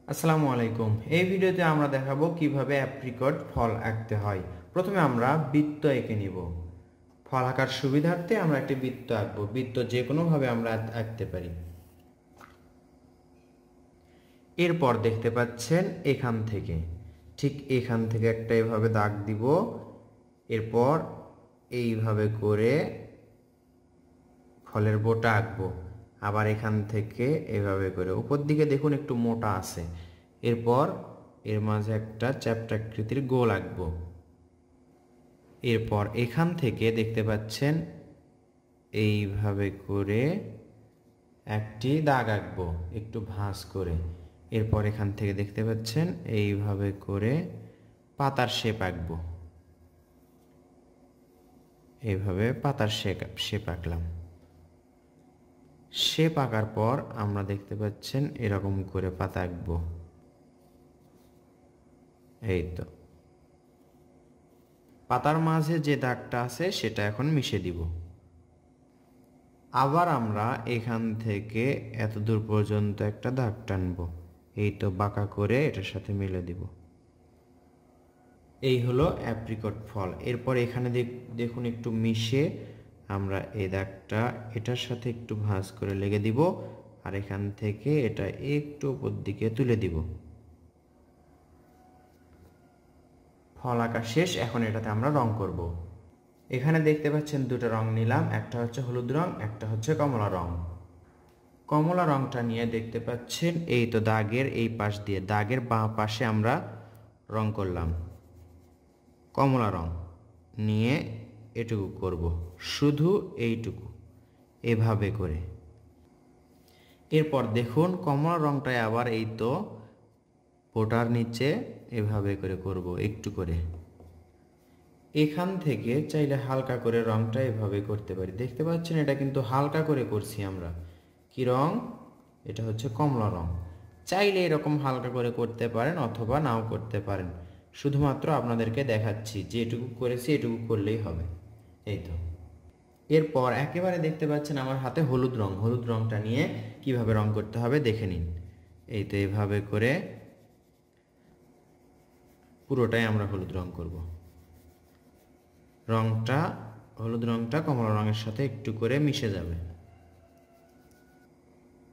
আসসালামু আলাইকুম। এই ভিডিওতে আমরা দেখাবো কিভাবে অ্যাপ্রিকট ফল আঁকতে হয়। প্রথমে আমরা বৃত্ত এঁকে নিব। ফল আঁকার সুবিধার্থে আমরা একটি বৃত্ত আঁকবো। বৃত্ত যে কোনোভাবে আমরা আঁকতে পারি। এরপর দেখতে পাচ্ছেন এখান থেকে ঠিক এখান থেকে একটা এভাবে দাগ দিব। এরপর এইভাবে করে ফলের বোটা আঁকবো। আবার এখান থেকে এভাবে করে উপর দিকে দেখুন একটু মোটা আছে। এরপর এর মাঝে একটা চ্যাপ্টাকৃতির গোল আঁকবো। এরপর এখান থেকে দেখতে পাচ্ছেন এইভাবে করে একটি দাগ আঁকবো একটু ভাঁজ করে। এরপর এখান থেকে দেখতে পাচ্ছেন এইভাবে করে পাতার শেপ আঁকবো। এইভাবে পাতার শেপ আঁকলাম। শেপ আঁকার পর আমরা দেখতে পাচ্ছেন এরকম করে পাতা আঁকবো। এই তো পাতার মাঝে যে দাগটা আছে সেটা এখন মিশে দিব। আবার আমরা এখান থেকে এত দূর পর্যন্ত একটা দাগ টানবো। এই তো বাঁকা করে এটার সাথে মিলে দিব। এই হলো অ্যাপ্রিকট ফল। এরপর এখানে দেখুন একটু মিশে আমরা এই দাগটা এটার সাথে একটু ভাঁজ করে লেগে দিব। আর এখান থেকে এটা একটু উপর দিকে তুলে দিব। ফল আঁকা শেষ। এখন এটাতে আমরা রং করব। এখানে দেখতে পাচ্ছেন দুটো রং নিলাম, একটা হচ্ছে হলুদ রং, একটা হচ্ছে কমলা রং। কমলা রংটা নিয়ে দেখতে পাচ্ছেন এই তো দাগের এই পাশ দিয়ে দাগের বাঁ পাশে আমরা রং করলাম। কমলা রং নিয়ে এটুকু করব, শুধু এইটুকু এভাবে করে। এরপর দেখুন কমলা রংটায় আবার এই তো বোটার নিচে এভাবে করে করব একটু করে। এখান থেকে চাইলে হালকা করে রংটা এভাবে করতে পারি। দেখতে পাচ্ছেন এটা কিন্তু হালকা করে করছি আমরা। কি রং? এটা হচ্ছে কমলা রং। চাইলে এরকম হালকা করে করতে পারেন অথবা নাও করতে পারেন। শুধুমাত্র আপনাদেরকে দেখাচ্ছি যে এটুকু করেছি এটুকু করলেই হবে। এই তো এরপর একেবারে দেখতে পাচ্ছেন আমার হাতে হলুদ রং। হলুদ রংটা নিয়ে কিভাবে রং করতে হবে দেখে নিন। এই তো এভাবে করে পুরোটাই আমরা হলুদ রং করব। হলুদ রংটা কমলা রঙের সাথে একটু করে মিশে যাবে।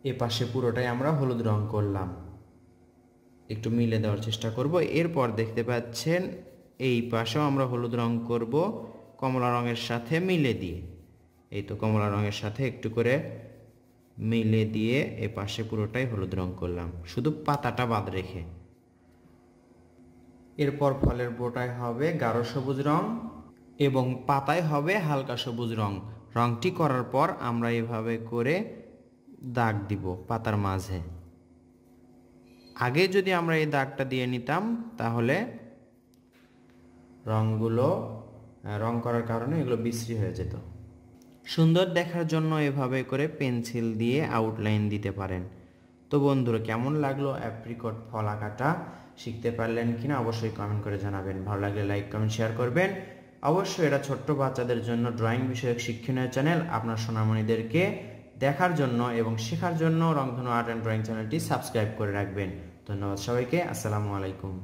এ পাশে পুরোটাই আমরা হলুদ রং করলাম, একটু মিলে দেওয়ার চেষ্টা করব। এরপর দেখতে পাচ্ছেন এই পাশেও আমরা হলুদ রং করব কমলা রঙের সাথে মিলে দিয়ে। এই তো কমলা রঙের সাথে একটু করে মিলে দিয়ে এ পাশে পুরোটাই হলুদ রং করলাম, শুধু পাতাটা বাদ রেখে। এরপর ফলের বোটায় হবে গাঢ় সবুজ রং এবং পাতায় হবে হালকা সবুজ রং। রংটি করার পর আমরা এভাবে করে দাগ দিব পাতার মাঝে। আগে যদি আমরা এই দাগটা দিয়ে নিতাম তাহলে রং করার কারণে এগুলো বিশ্রী হয়ে যেত। সুন্দর দেখার জন্য এভাবে করে পেন্সিল দিয়ে আউটলাইন দিতে পারেন। তো বন্ধুরা, কেমন লাগলো অ্যাপ্রিকট ফল আঁকাটা? শিখতে পারলেন কিনা অবশ্যই কমেন্ট করে জানাবেন। ভালো লাগলে লাইক কমেন্ট শেয়ার করবেন। অবশ্যই এটা ছোট্ট বাচ্চাদের জন্য ড্রয়িং বিষয়ক শিক্ষণীয় চ্যানেল। আপনার সোনামণিদেরকে দেখার জন্য এবং শেখার জন্য রংধনু আর্ট অ্যান্ড ড্রয়িং চ্যানেলটি সাবস্ক্রাইব করে রাখবেন। ধন্যবাদ সবাইকে। আসসালামু আলাইকুম।